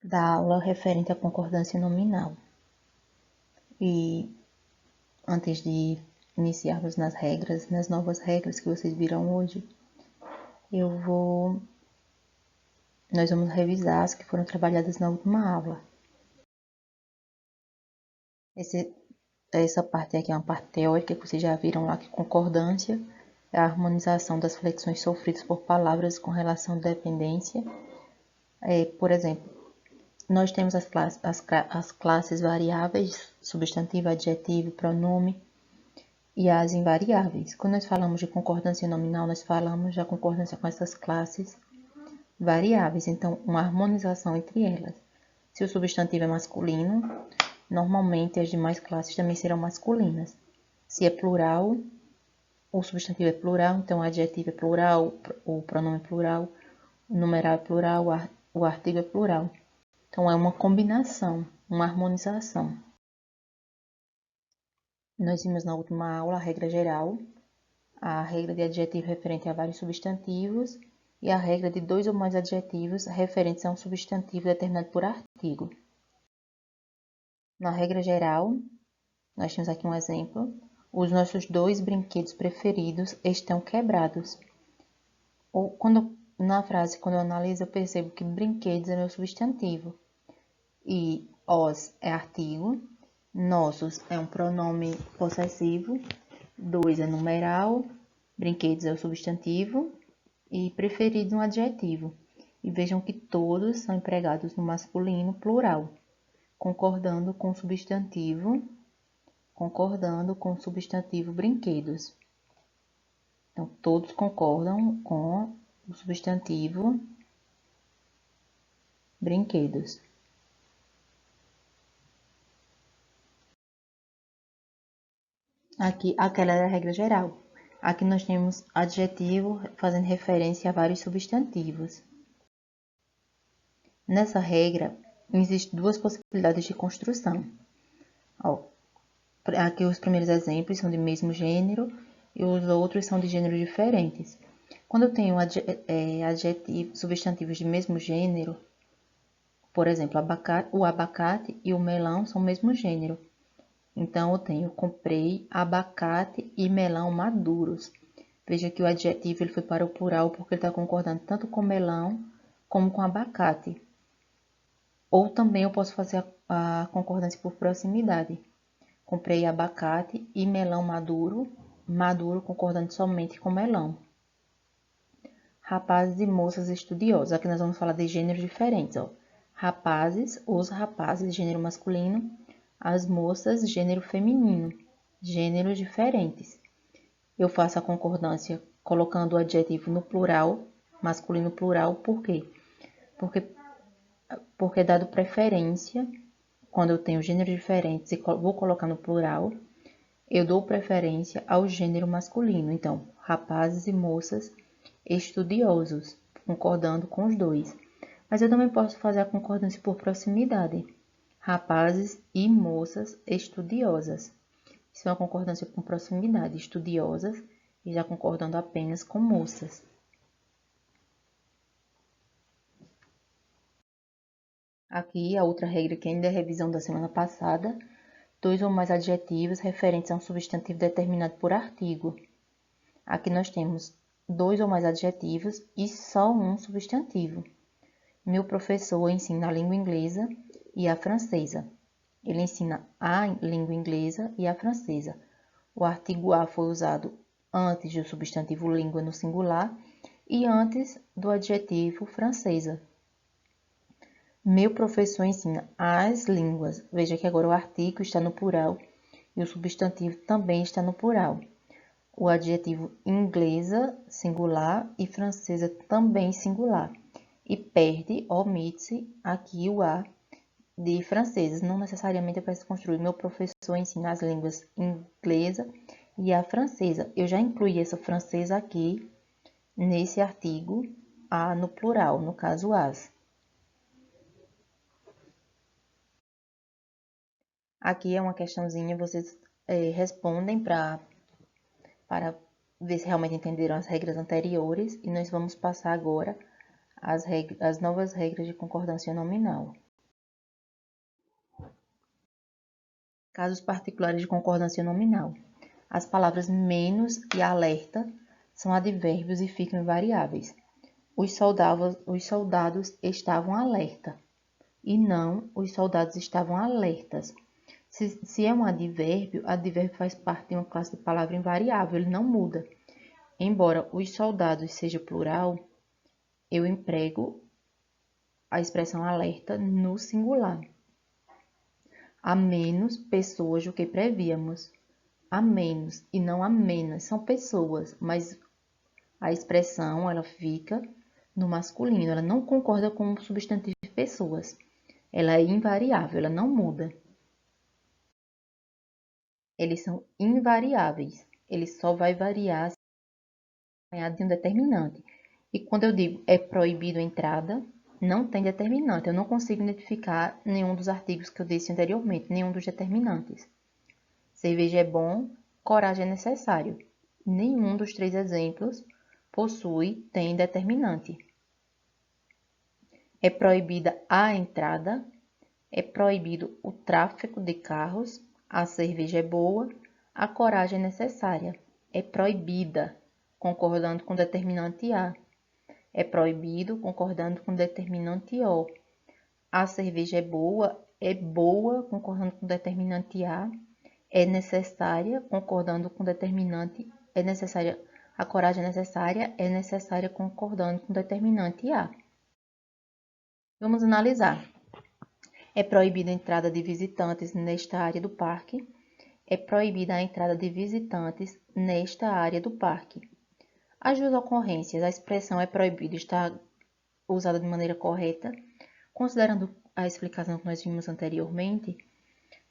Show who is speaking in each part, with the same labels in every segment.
Speaker 1: da aula referente à concordância nominal. E antes de iniciarmos nas novas regras que vocês viram hoje, nós vamos revisar as que foram trabalhadas na última aula. Essa parte aqui é uma parte teórica que vocês já viram lá, que concordância é a harmonização das flexões sofridas por palavras com relação à dependência. Por exemplo, nós temos as classes variáveis, substantivo, adjetivo, pronome, e as invariáveis. Quando nós falamos de concordância nominal, nós falamos da concordância com essas classes variáveis, então uma harmonização entre elas. Se o substantivo é masculino, normalmente as demais classes também serão masculinas. Se é plural, o substantivo é plural, então o adjetivo é plural, o pronome é plural, o numeral é plural, o artigo é plural. Então é uma combinação, uma harmonização. Nós vimos na última aula a regra geral, a regra de adjetivo referente a vários substantivos e a regra de 2 ou mais adjetivos referentes a um substantivo determinado por artigo. Na regra geral, nós temos aqui um exemplo. Os nossos 2 brinquedos preferidos estão quebrados. Ou na frase, quando eu analiso, eu percebo que brinquedos é meu substantivo. E os é artigo, nossos é um pronome possessivo, 2 é numeral, brinquedos é o substantivo e preferido um adjetivo. E vejam que todos são empregados no masculino plural, concordando com o substantivo brinquedos. Então, todos concordam com o substantivo brinquedos. Aqui, aquela era a regra geral. Aqui nós temos adjetivo fazendo referência a vários substantivos. Nessa regra, existem 2 possibilidades de construção. Aqui os primeiros exemplos são de mesmo gênero e os outros são de gêneros diferentes. Quando eu tenho substantivos de mesmo gênero, por exemplo, o abacate e o melão são o mesmo gênero. Então, eu tenho comprei abacate e melão maduros. Veja que o adjetivo ele foi para o plural porque ele está concordando tanto com melão como com abacate. Ou também eu posso fazer a concordância por proximidade. Comprei abacate e melão maduro concordando somente com melão. Rapazes e moças estudiosos. Aqui nós vamos falar de gêneros diferentes. Rapazes, os rapazes, gênero masculino. As moças, gênero feminino, gêneros diferentes. Eu faço a concordância colocando o adjetivo no plural, masculino plural, por quê? Porque dado preferência, quando eu tenho gêneros diferentes e vou colocar no plural, eu dou preferência ao gênero masculino. Então, rapazes e moças estudiosos, concordando com os dois. Mas eu também posso fazer a concordância por proximidade. Rapazes e moças estudiosas. Isso é uma concordância com proximidade. Estudiosas e já concordando apenas com moças. Aqui a outra regra que ainda é revisão da semana passada. 2 ou mais adjetivos referentes a um substantivo determinado por artigo. Aqui nós temos 2 ou mais adjetivos e só um substantivo. Meu professor ensina a língua inglesa e a francesa. Ele ensina a língua inglesa e a francesa. O artigo a foi usado antes do substantivo língua no singular e antes do adjetivo francesa. Meu professor ensina as línguas. Veja que agora o artigo está no plural e o substantivo também está no plural. O adjetivo inglesa, singular, e francesa também singular. E omite-se aqui o a de francesas. Não necessariamente eu preciso construir. Meu professor ensina as línguas inglesa e a francesa. Eu já incluí essa francesa aqui nesse artigo a no plural, no caso as. Aqui é uma questãozinha, vocês respondem para ver se realmente entenderam as regras anteriores e nós vamos passar agora as novas regras de concordância nominal. Casos particulares de concordância nominal. As palavras menos e alerta são advérbios e ficam invariáveis. Os soldados estavam alerta e não os soldados estavam alertas. Se é um advérbio faz parte de uma classe de palavra invariável, ele não muda. Embora os soldados seja plural, eu emprego a expressão alerta no singular. Há menos pessoas do que prevíamos. Há menos e não há menos, são pessoas, mas a expressão ela fica no masculino, ela não concorda com o substantivo de pessoas. Ela é invariável, ela não muda. Eles são invariáveis, ele só vai variar se acompanhado de um determinante. E quando eu digo é proibido a entrada, não tem determinante. Eu não consigo identificar nenhum dos artigos que eu disse anteriormente, nenhum dos determinantes. Cerveja é bom, coragem é necessário. Nenhum dos 3 exemplos tem determinante. É proibida a entrada, é proibido o tráfego de carros, a cerveja é boa, a coragem é necessária. É proibida, concordando com o determinante A. É proibido, concordando com o determinante O. A cerveja é boa, concordando com o determinante A. É necessária, concordando com o determinante, é necessária. A coragem é necessária, concordando com o determinante A. Vamos analisar. É proibida a entrada de visitantes nesta área do parque. É proibida a entrada de visitantes nesta área do parque. As duas ocorrências, a expressão é proibido está usada de maneira correta. Considerando a explicação que nós vimos anteriormente,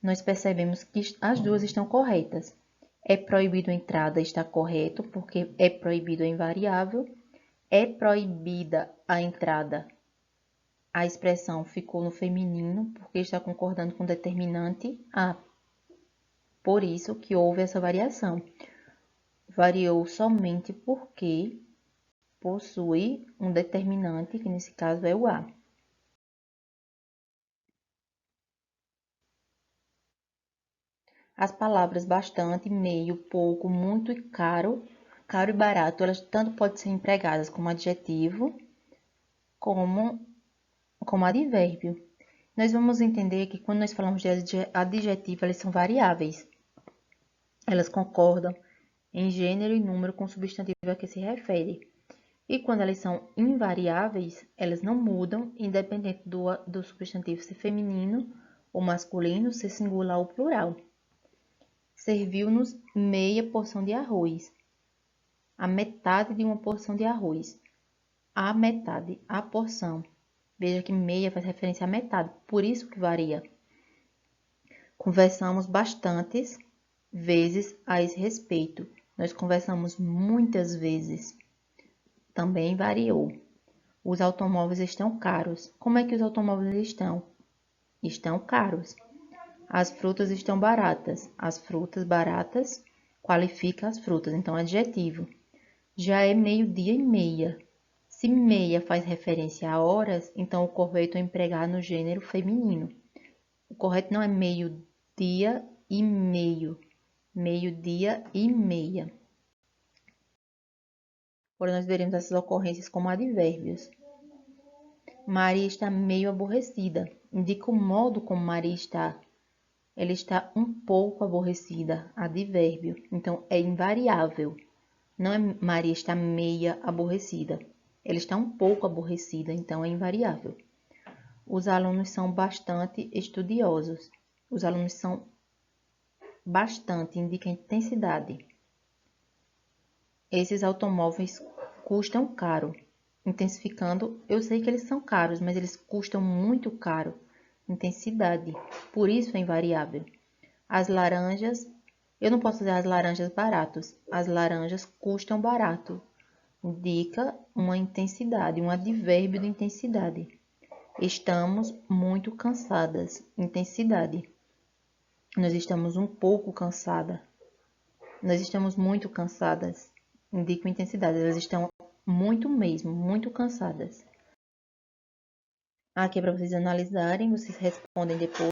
Speaker 1: nós percebemos que as duas estão corretas. É proibido a entrada está correto, porque é proibido é invariável. É proibida a entrada. A expressão ficou no feminino, porque está concordando com o determinante A. Por isso que houve essa variação. Variou somente porque possui um determinante, que nesse caso é o A. As palavras bastante, meio, pouco, muito e caro, caro e barato, elas tanto podem ser empregadas como adjetivo, como advérbio. Nós vamos entender que quando nós falamos de adjetivo, elas são variáveis. Elas concordam em gênero e número com o substantivo a que se refere. E quando elas são invariáveis, elas não mudam, independente do substantivo ser feminino ou masculino, ser singular ou plural. Serviu-nos meia porção de arroz. A metade de uma porção de arroz. A metade, a porção. Veja que meia faz referência à metade, por isso que varia. Conversamos bastantes vezes a esse respeito. Nós conversamos muitas vezes. Também variou. Os automóveis estão caros. Como é que os automóveis estão? Estão caros. As frutas estão baratas. As frutas baratas qualifica as frutas, então adjetivo. Já é meio-dia e meia. Se meia faz referência a horas, então o correto é empregar no gênero feminino. O correto não é meio-dia e meio. Meio-dia e meia. Agora nós veremos essas ocorrências como advérbios. Maria está meio aborrecida. Indica o modo como Maria está. Ela está um pouco aborrecida, advérbio. Então, é invariável. Não é Maria está meia aborrecida. Ela está um pouco aborrecida, então é invariável. Os alunos são bastante estudiosos. Os alunos são bastante, indica intensidade. Esses automóveis custam caro. Intensificando, eu sei que eles são caros, mas eles custam muito caro. Intensidade, por isso é invariável. As laranjas, eu não posso dizer as laranjas baratos. As laranjas custam barato. Indica uma intensidade, um advérbio de intensidade. Estamos muito cansadas. Intensidade. Nós estamos um pouco cansada. Nós estamos muito cansadas. Indica intensidade. Elas estão muito mesmo, muito cansadas. Aqui é para vocês analisarem, vocês respondem depois.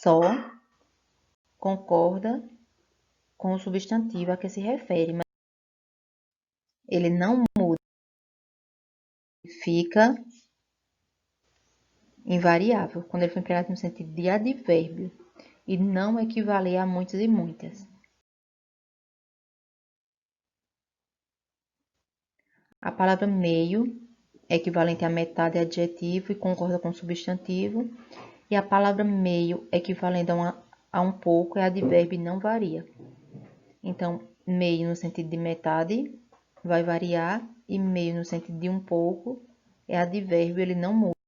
Speaker 1: só concorda com o substantivo a que se refere, mas ele não muda, fica invariável quando ele for empregado no sentido de advérbio e não equivaler a muitos e muitas. A palavra meio é equivalente a metade adjetivo e concorda com o substantivo, e a palavra meio equivalente a um pouco é advérbio e não varia. Então, meio no sentido de metade vai variar, e meio no sentido de um pouco é advérbio, ele não muda.